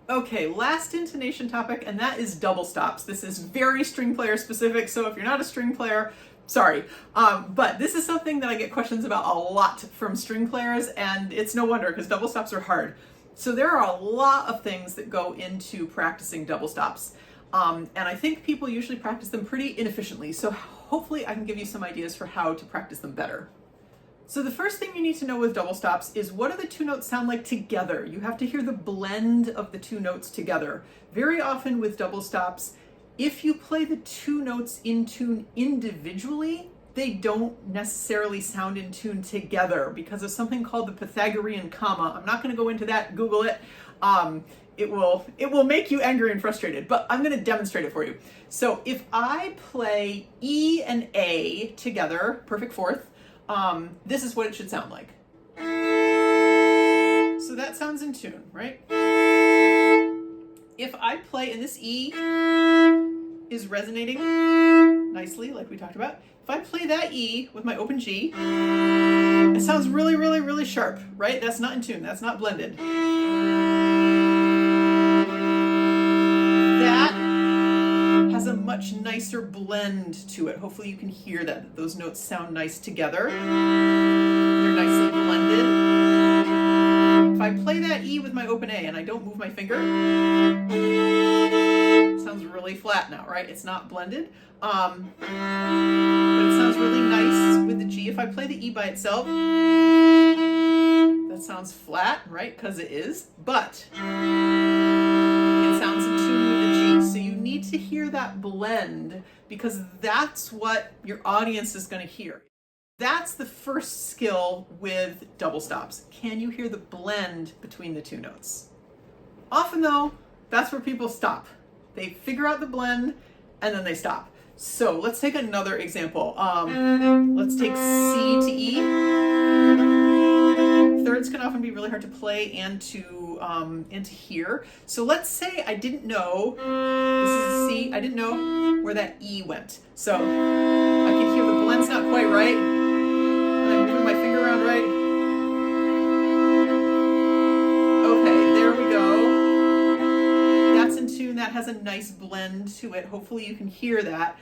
Okay, last intonation topic, and that is double stops. This is very string player specific, so if you're not a string player, sorry. But this is something that I get questions about a lot from string players, and it's no wonder because double stops are hard. So there are a lot of things that go into practicing double stops. And I think people usually practice them pretty inefficiently, so hopefully I can give you some ideas for how to practice them better. So the first thing you need to know with double stops is what do the two notes sound like together? You have to hear the blend of the two notes together. Very often with double stops, if you play the two notes in tune individually, they don't necessarily sound in tune together because of something called the Pythagorean comma. I'm not going to go into that, Google it. It will make you angry and frustrated, but I'm going to demonstrate it for you. So if I play E and A together, perfect fourth, this is what it should sound like. So that sounds in tune, right? If I play, and this E is resonating nicely, like we talked about. If I play that E with my open G, it sounds really, really, really sharp, right? That's not in tune, that's not blended. That has a much nicer blend to it. Hopefully you can hear that those notes sound nice together. They're nicely blended. If I play that E with my open A and I don't move my finger, it sounds really flat now, right? It's not blended. But it sounds really nice with the G. If I play the E by itself, that sounds flat, right? Because it is, but it sounds in tune with the G. So you need to hear that blend because that's what your audience is going to hear. That's the first skill with double stops. Can you hear the blend between the two notes? Often though, that's where people stop. They figure out the blend and then they stop. So let's take another example. Let's take C to E. Thirds can often be really hard to play and to hear. So let's say I didn't know, this is a C, I didn't know where that E went. So I can hear the blend's not quite right. And I'm moving my finger around right. Okay, there we go. That's in tune, that has a nice blend to it. Hopefully you can hear that.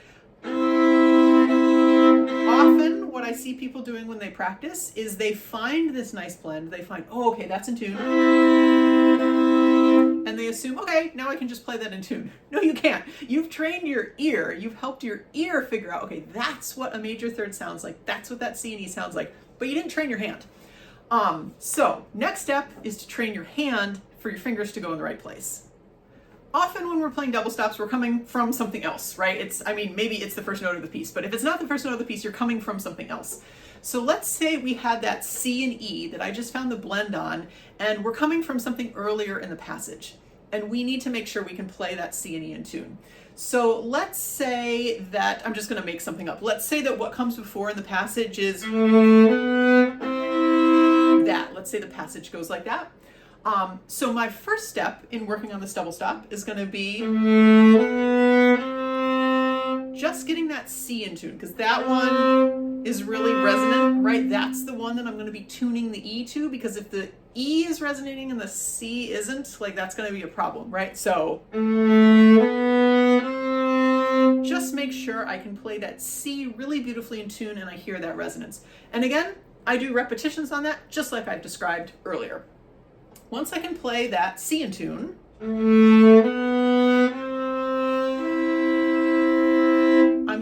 Often what I see people doing when they practice is they find this nice blend. They find, oh, okay, that's in tune. And they assume, okay, now I can just play that in tune. No, you can't. You've trained your ear. You've helped your ear figure out, okay, that's what a major third sounds like. That's what that C and E sounds like. But you didn't train your hand. So next step is to train your hand for your fingers to go in the right place. Often when we're playing double stops, we're coming from something else, right? Maybe it's the first note of the piece, but if it's not the first note of the piece, you're coming from something else. So let's say we had that C and E that I just found the blend on, and we're coming from something earlier in the passage. And we need to make sure we can play that C and E in tune. So let's say that, I'm just gonna make something up. Let's say that what comes before in the passage is that. Let's say the passage goes like that. So my first step in working on this double stop is going to be just getting that C in tune, because that one is really resonant, right? That's the one that I'm going to be tuning the E to, because if the E is resonating and the C isn't, like that's going to be a problem, right? So just make sure I can play that C really beautifully in tune and I hear that resonance. And again, I do repetitions on that, just like I've described earlier. Once I can play that C in tune, I'm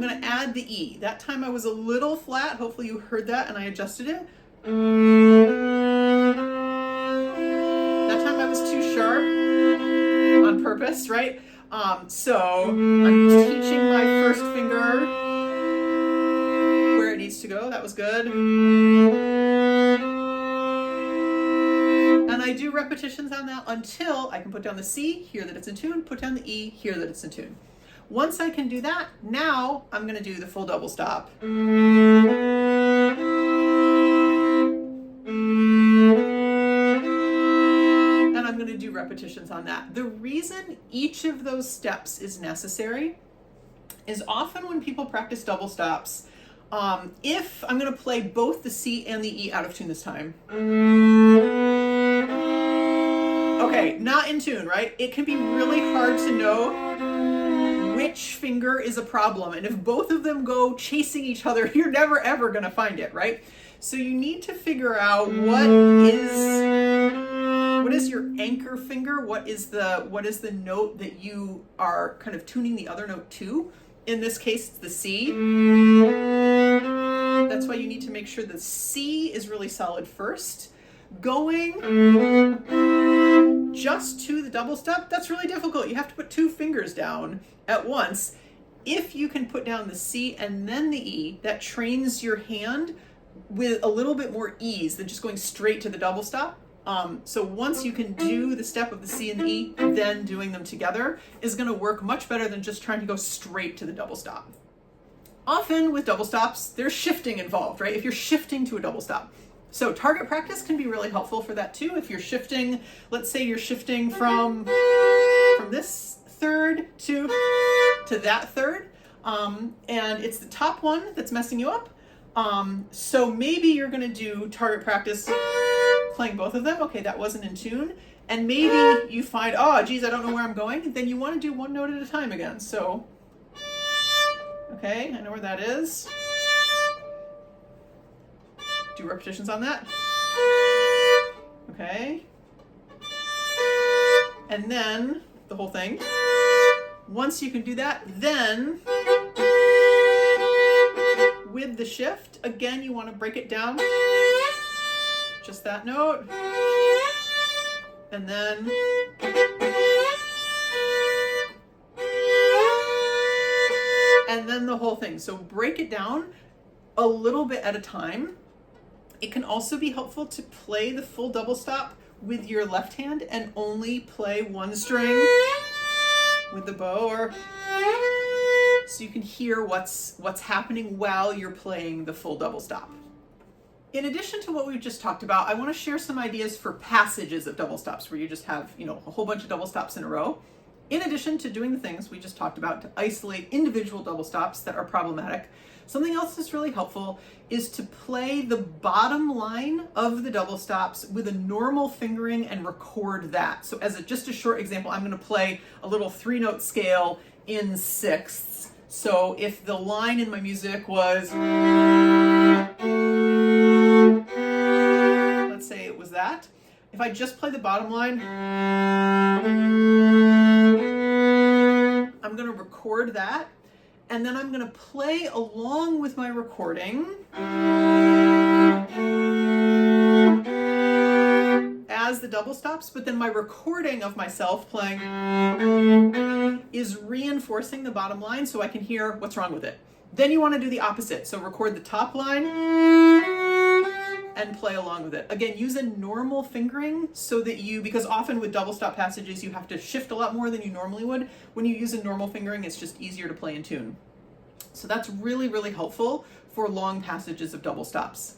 going to add the E. That time I was a little flat. Hopefully you heard that and I adjusted it. That time I was too sharp on purpose, right? So I'm teaching my first finger where it needs to go. That was good. And I do repetitions on that until I can put down the C, hear that it's in tune, put down the E, hear that it's in tune. Once I can do that, now I'm going to do the full double stop. And I'm going to do repetitions on that. The reason each of those steps is necessary is often when people practice double stops, if I'm going to play both the C and the E out of tune this time, Okay, not in tune, right? It can be really hard to know which finger is a problem. And if both of them go chasing each other, you're never ever gonna find it, right? So you need to figure out what is your anchor finger? What is the note that you are kind of tuning the other note to? In this case, it's the C. That's why you need to make sure the C is really solid first. Going just to the double stop, that's really difficult. You have to put two fingers down at once. If you can put down the C and then the E, that trains your hand with a little bit more ease than just going straight to the double stop. So once you can do the step of the C and the E, then doing them together is going to work much better than just trying to go straight to the double stop. Often with double stops, there's shifting involved, right? If you're shifting to a double stop. So target practice can be really helpful for that too. If you're shifting, let's say you're shifting from this third to that third, and it's the top one that's messing you up. So maybe you're going to do target practice playing both of them. Okay, that wasn't in tune. And maybe you find, oh, geez, I don't know where I'm going. Then you want to do one note at a time again. So, okay, I know where that is. Do repetitions on that. Okay. And then the whole thing. Once you can do that, then with the shift, again, you want to break it down. Just that note. And then the whole thing. So break it down a little bit at a time. It can also be helpful to play the full double stop with your left hand and only play one string with the bow, or so you can hear what's happening while you're playing the full double stop. In addition to what we've just talked about, I want to share some ideas for passages of double stops where you just have, a whole bunch of double stops in a row. In addition to doing the things we just talked about to isolate individual double stops that are problematic, something else that's really helpful is to play the bottom line of the double stops with a normal fingering and record that. So as just a short example, I'm going to play a little 3-note scale in sixths. So if the line in my music was, let's say it was that, if I just play the bottom line, I'm going to record that. And then I'm going to play along with my recording as the double stops, but then my recording of myself playing is reinforcing the bottom line so I can hear what's wrong with it. Then you want to do the opposite. So record the top line and play along with it. Again, use a normal fingering so that because often with double stop passages, you have to shift a lot more than you normally would. When you use a normal fingering, it's just easier to play in tune. So that's really, really helpful for long passages of double stops.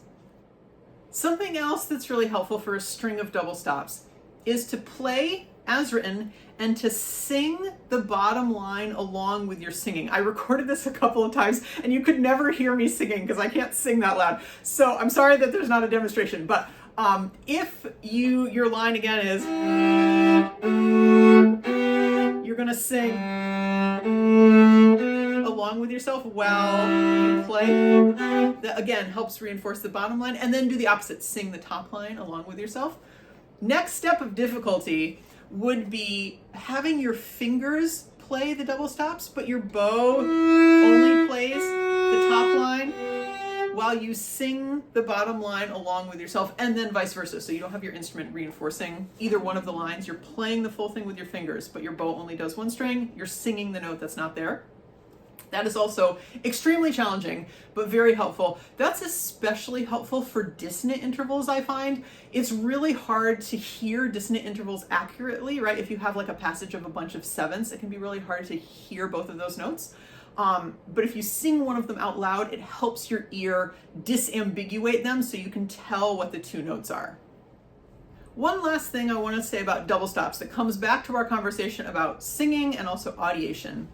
Something else that's really helpful for a string of double stops is to play as written and to sing the bottom line along with your singing. I recorded this a couple of times and you could never hear me singing because I can't sing that loud. So I'm sorry that there's not a demonstration, but if your line again is, you're gonna sing along with yourself while you play. That again helps reinforce the bottom line, and then do the opposite, sing the top line along with yourself. Next step of difficulty would be having your fingers play the double stops, but your bow only plays the top line while you sing the bottom line along with yourself, and then vice versa. So you don't have your instrument reinforcing either one of the lines. You're playing the full thing with your fingers, but your bow only does one string. You're singing the note that's not there. That is also extremely challenging, but very helpful. That's especially helpful for dissonant intervals, I find. It's really hard to hear dissonant intervals accurately, right? If you have like a passage of a bunch of sevenths, it can be really hard to hear both of those notes. But if you sing one of them out loud, it helps your ear disambiguate them so you can tell what the two notes are. One last thing I want to say about double stops that comes back to our conversation about singing and also audiation.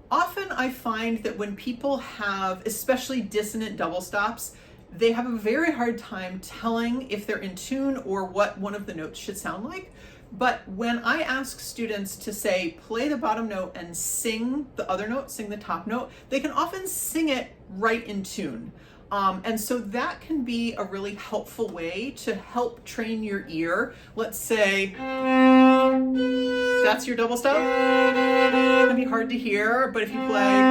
Often I find that when people have especially dissonant double stops, they have a very hard time telling if they're in tune or what one of the notes should sound like, But when I ask students to say, play the bottom note and sing the other note, sing the top note, they can often sing it right in tune. And so that can be a really helpful way to help train your ear. Let's say that's your double stop. It can be hard to hear, but if you play,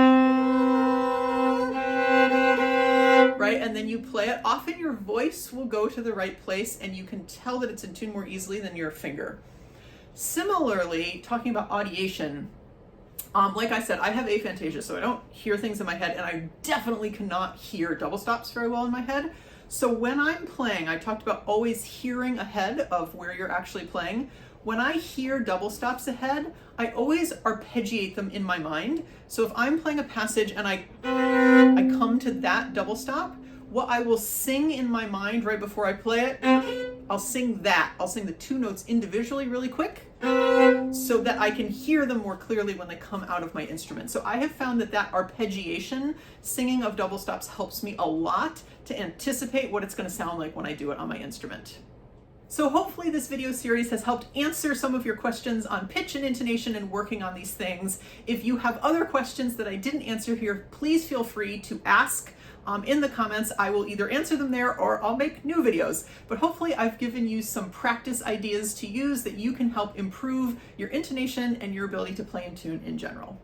right, and then you play it, often your voice will go to the right place and you can tell that it's in tune more easily than your finger. Similarly, talking about audiation, like I said, I have aphantasia, so I don't hear things in my head, and I definitely cannot hear double stops very well in my head. So when I'm playing, I talked about always hearing ahead of where you're actually playing. When I hear double stops ahead, I always arpeggiate them in my mind. So if I'm playing a passage and I come to that double stop, what I will sing in my mind right before I play it, I'll sing that. I'll sing the two notes individually really quick so that I can hear them more clearly when they come out of my instrument. So I have found that arpeggiation, singing of double stops, helps me a lot to anticipate what it's going to sound like when I do it on my instrument. So hopefully this video series has helped answer some of your questions on pitch and intonation and working on these things. If you have other questions that I didn't answer here, please feel free to ask in the comments. I will either answer them there or I'll make new videos. But hopefully I've given you some practice ideas to use that you can help improve your intonation and your ability to play in tune in general.